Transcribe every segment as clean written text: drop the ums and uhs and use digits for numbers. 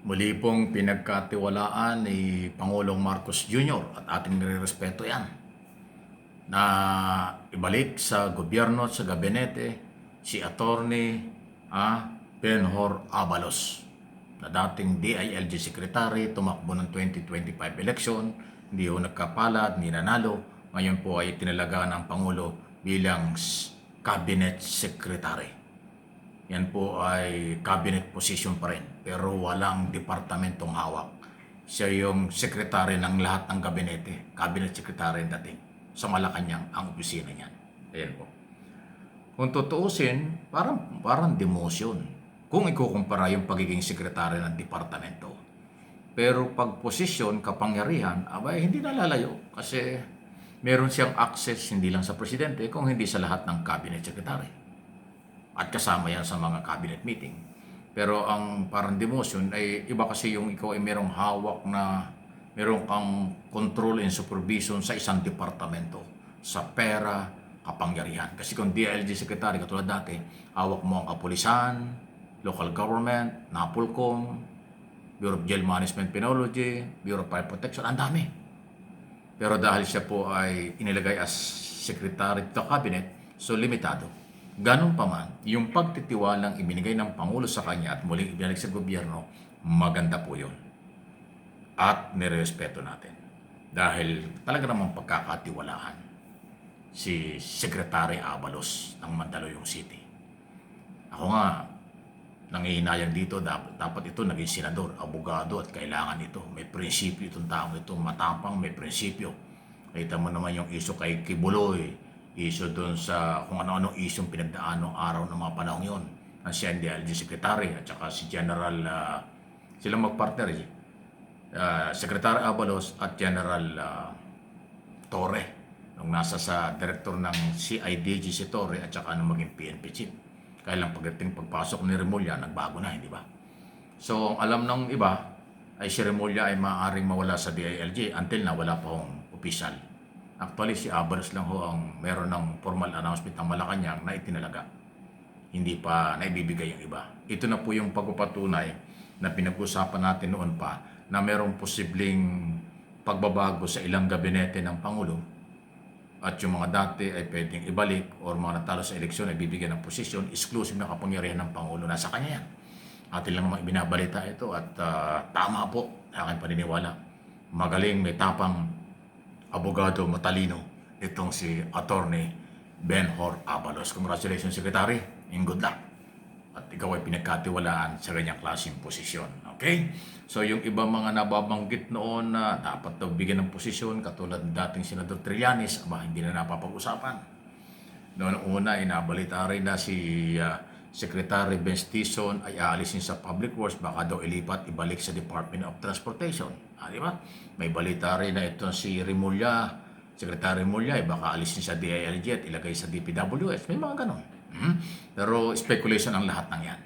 Muli pong pinagkatiwalaan ni Pangulong Marcos Jr. at ating nirerespeto yan na ibalik sa gobyerno at sa gabinete si Attorney Benhur Abalos na dating DILG Secretary, tumakbo ng 2025 election, hindi ho nagkapalad, hindi nanalo. Ngayon po ay tinalaga ng Pangulo bilang Cabinet Secretary. Yan po ay cabinet position pa rin, pero walang departamentong hawak. Siya yung sekretary ng lahat ng gabinete, cabinet secretary dating. Sa Malacanang ang opisina niyan. Ayan po. Kung tutuusin, parang demotion. Kung ikukumpara yung pagiging sekretary ng departamento. Pero pag posisyon, kapangyarihan, abay, hindi nalalayo. Kasi meron siyang access hindi lang sa presidente, kung hindi sa lahat ng cabinet secretary. At kasama yan sa mga cabinet meeting. Pero ang parang demotion ay iba kasi yung ikaw ay merong hawak na meron kang control and supervision sa isang departamento sa pera, kapangyarihan. Kasi kung DILG Secretary, katulad dati, hawak mo ang kapulisan, local government, NAPOLCOM, Bureau of Jail Management Penology, Bureau of Fire Protection, ang dami. Pero dahil siya po ay inilagay as Secretary to Cabinet, so limitado. Ganun pa man, yung pagtitiwalang ibinigay ng Pangulo sa kanya at muling ibinalik sa gobyerno, maganda po yun. At nirespeto natin. Dahil talaga namang pagkakatiwalaan si Secretary Abalos ng Mandaluyong City. Ako nga, nangihinayang dito, dapat ito naging senador, abogado at kailangan ito. May prinsipyo itong taong ito, matapang, may prinsipyo. Kita mo naman yung iso kay Kibuloy, iso doon sa kung ano-ano isyong pinagdaan ng araw ng mga panahon yon. Ang siya DILG Secretary at saka si General, silang magpartner Secretary Abalos at General Torre nung nasa sa director ng CIDG si Torre at saka nung maging PNP chief. Kaya lang pagpasok ni Remulla, nagbago na, hindi ba? So, ang alam ng iba ay si Remulla ay maaaring mawala sa DILG until na wala pa hong official. Actually, si Abalos lang ho ang meron ng formal announcement ng Malacanang na itinalaga. Hindi pa naibibigay yung iba. Ito na po yung pagpapatunay na pinag-usapan natin noon pa na merong posibleng pagbabago sa ilang gabinete ng Pangulo at yung mga dati ay pwedeng ibalik o mga natalo sa eleksyon ay bibigyan ng posisyon, exclusive na kapangyarihan ng Pangulo. Nasa kanya yan. Atin lang naman ibinabalita ito at tama po sa aking paniniwala. Magaling, may tapang, abogado, matalino itong si Attorney Benhur Abalos. Congratulations, Secretary, and good luck. At ikaw ay pinagkatiwalaan sa ganyang klaseng posisyon. Okay? So yung ibang mga nababanggit noon na dapat daw bigyan ng posisyon, katulad ng dating Senador Trillanes, hindi na napapag-usapan. Noong una, inabalita rin na si Secretary Benz Tison ay aalisin sa Public Works, baka daw ilipat, ibalik sa Department of Transportation. Di ba? May balita rin na ito si Remulla, Secretary Remulla, baka alisin sa DILG at ilagay sa DPWS. May mga ganon. Pero speculation ang lahat ng yan.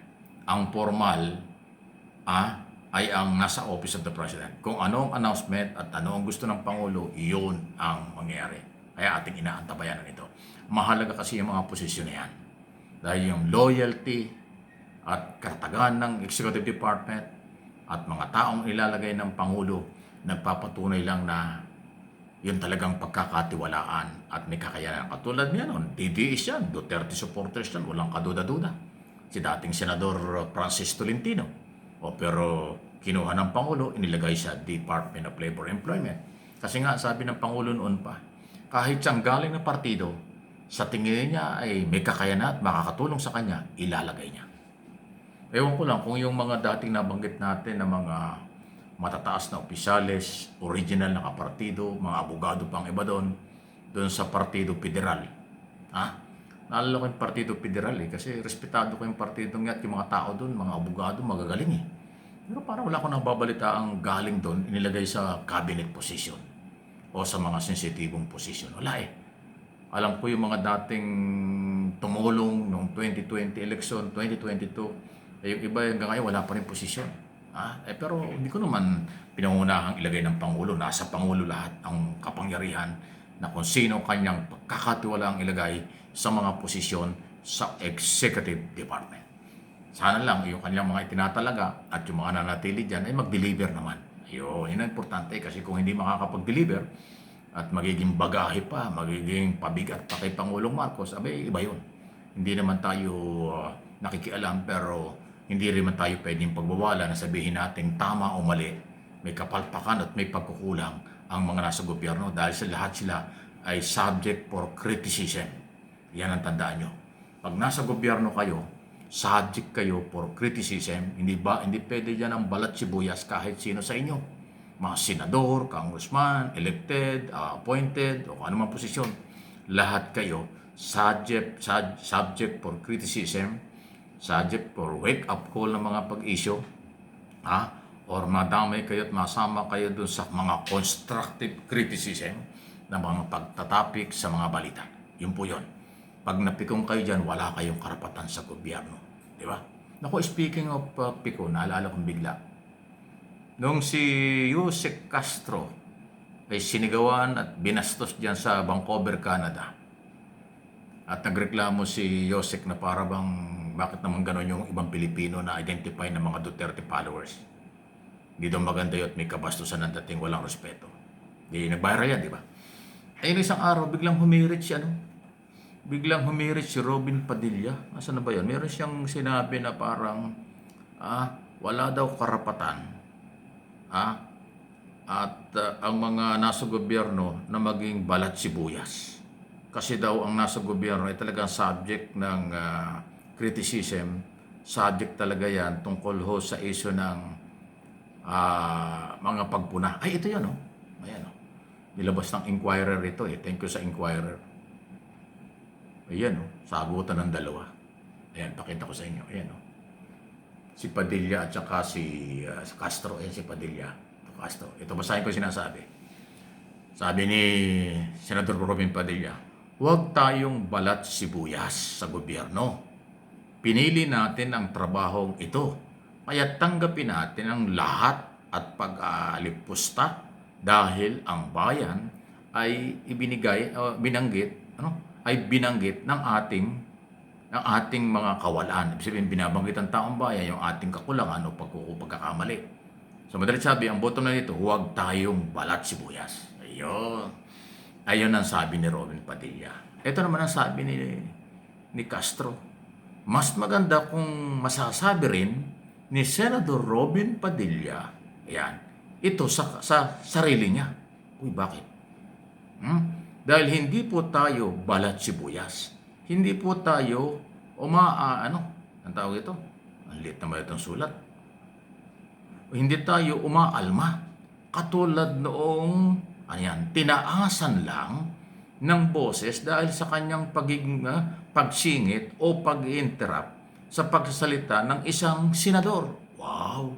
Ang formal ay ang nasa Office of the President. Kung ano ang announcement at ano ang gusto ng Pangulo, iyon ang mangyayari. Kaya ating inaantabayan ito. Mahalaga kasi yung mga posisyon na yan. Dahil yung loyalty at karatagan ng Executive Department at mga taong ilalagay ng Pangulo, nagpapatunay lang na yun talagang pagkakatiwalaan at may kakayanan. Katulad niya noon, DDS yan, Duterte supporters yan, walang kaduda-duda. Si dating Senador Francis Tolentino. Pero kinuha ng Pangulo, inilagay sa Department of Labor and Employment. Kasi nga, sabi ng Pangulo noon pa, kahit siyang galing na partido, sa tingin niya ay may kakayanan at makakatulong sa kanya, ilalagay niya. Ewan ko lang kung yung mga dating nabanggit natin na mga matataas na opisyales, original na kapartido, mga abogado pang iba doon sa Partido Federal. Naalala ko yung Partido Federal kasi respetado ko yung partido nga at yung mga tao doon, mga abogado, magagaling Pero parang wala ko nang babalita ang galing doon, inilagay sa cabinet position o sa mga sensitibong position. Wala Alam ko yung mga dating tumulong noong 2020 election, 2022, yung iba hanggang ngayon wala pa rin posisyon. Pero hindi ko naman pinangunahang ilagay ng Pangulo. Nasa Pangulo lahat ang kapangyarihan na kung sino kanyang pagkakatiwala ang ilagay sa mga posisyon sa Executive Department. Sana lang yung kanilang mga itinatalaga at yung mga nanatili dyan ay mag-deliver naman. Ayun, yun ang importante kasi kung hindi makakapag-deliver at magiging bagahe pa, magiging pabigat pa kay Pangulong Marcos, abay, iba yun. Hindi naman tayo nakikialam pero hindi rin man tayo pwedeng pagbawala na sabihin natin tama o mali. May kapalpakan at may pagkukulang ang mga nasa gobyerno dahil sa lahat sila ay subject for criticism. Yan ang tandaan nyo. Pag nasa gobyerno kayo, subject kayo for criticism. Hindi pwede dyan ang balat sibuyas kahit sino sa inyo. Mga senador, congressman, elected, appointed, o anumang posisyon. Lahat kayo subject for criticism, subject for wake-up call ng mga pag-issue, or madamay kayo at masama kayo dun sa mga constructive criticism ng mga pagtatapik sa mga balita. Yun po yun. Pag napikong kayo dyan, wala kayong karapatan sa gobyerno. Di ba? Naku, speaking of piko, naalala kong bigla. Nung si Yusek Castro ay sinigawan at binastos dyan sa Vancouver, Canada. At nagreklamo si Yusek na para bang bakit naman gano'n yung ibang Pilipino na identify ng mga Duterte followers. Hindi daw maganda yun at may kabastusan ng dating walang respeto. Di nag-viral yan, di ba? Ayun isang araw, biglang humirit si Robin Padilla. Nasaan na ba yun? Meron siyang sinabi na parang wala daw karapatan at ang mga nasa gobyerno na maging balat sibuyas. Kasi daw ang nasa gobyerno ay talagang subject ng criticism. Subject talaga yan tungkol ho sa issue ng mga pagpuna. Ay, ito yan, oh. Ayan, oh. Nilabas ng Inquirer ito, eh. Thank you sa Inquirer. Ayan, oh. Sagutan ng dalawa. Ayan, pakita ko sa inyo. Ayan, oh. Si Padilla at saka si Castro. Ayan, si Padilla. Castro. Ito, basahin ko sinasabi. Sabi ni Senator Robin Padilla, huwag tayong balat sibuyas sa gobyerno. Pinili natin ang trabahong ito. Kaya tanggapin natin ang lahat at pag-aalipusta dahil ang bayan ay binanggit ng ating mga kawalan. Ibig sabihin, binabanggit ang taong bayan yung ating kakulangan o pagkakamali. So, madalit sabi, ang bottom line nito, huwag tayong balat sibuyas. Ayun. Ayun ang sabi ni Robin Padilla. Ito naman ang sabi ni Castro. Mas maganda kung masasabi rin ni Senator Robin Padilla, ayan, ito sa sarili niya. Uy, bakit? Dahil hindi po tayo balat sibuyas. Hindi po tayo ang tawag ito? Ang liit naman itong sulat. Hindi tayo umaalma. Katulad noong, tinaasan lang ng boses dahil sa kanyang pagsingit o pag-interrupt sa pagsasalita ng isang senador. Wow!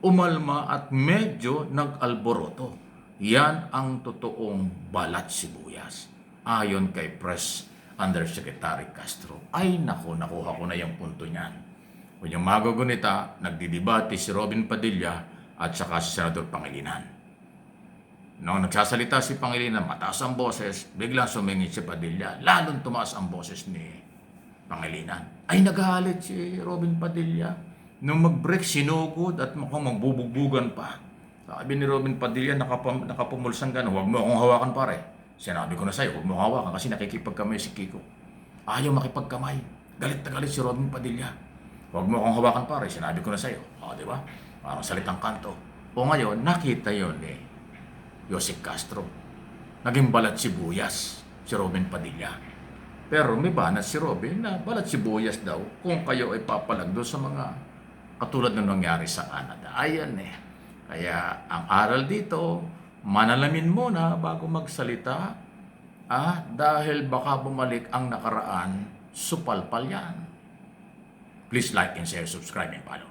Umalma at medyo nag-alboroto. Yan ang totoong balat sibuyas. Ayon kay Press Undersecretary Castro. Ay naku, nakuha ko na yung punto niyan. Kung yung magugunita, nagdidebate si Robin Padilla at saka si Senador Pangilinan. Nung nagsasalita si Pangilinan, mataas ang boses, biglang sumingit si Padilla, lalong tumaas ang boses ni Pangilinan. Ay nagalit si Robin Padilla. Nung mag-break, sinugod at mukhang magbubugbugan pa. Sabi ni Robin Padilla, nakapumulsang gano'n, huwag mo akong hawakan pare. Sinabi ko na sa'yo, huwag mo hawakan kasi nakikipagkamay si Kiko. Ayaw makipagkamay. Galit na galit si Robin Padilla. Huwag mo akong hawakan pare, sinabi ko na sa'yo. Di ba? Parang salitang kanto. O ngayon, nakita yon ni Yusek Castro. Naging balat sibuyas si Robin Padilla. Pero may banat si Robin na balat sibuyas daw kung kayo ay papalag doon sa mga katulad ng nangyari sa Canada. Ayan eh. Kaya ang aral dito, manalamin muna bago magsalita dahil baka bumalik ang nakaraan, supalpal yan. Please like and share, subscribe and follow.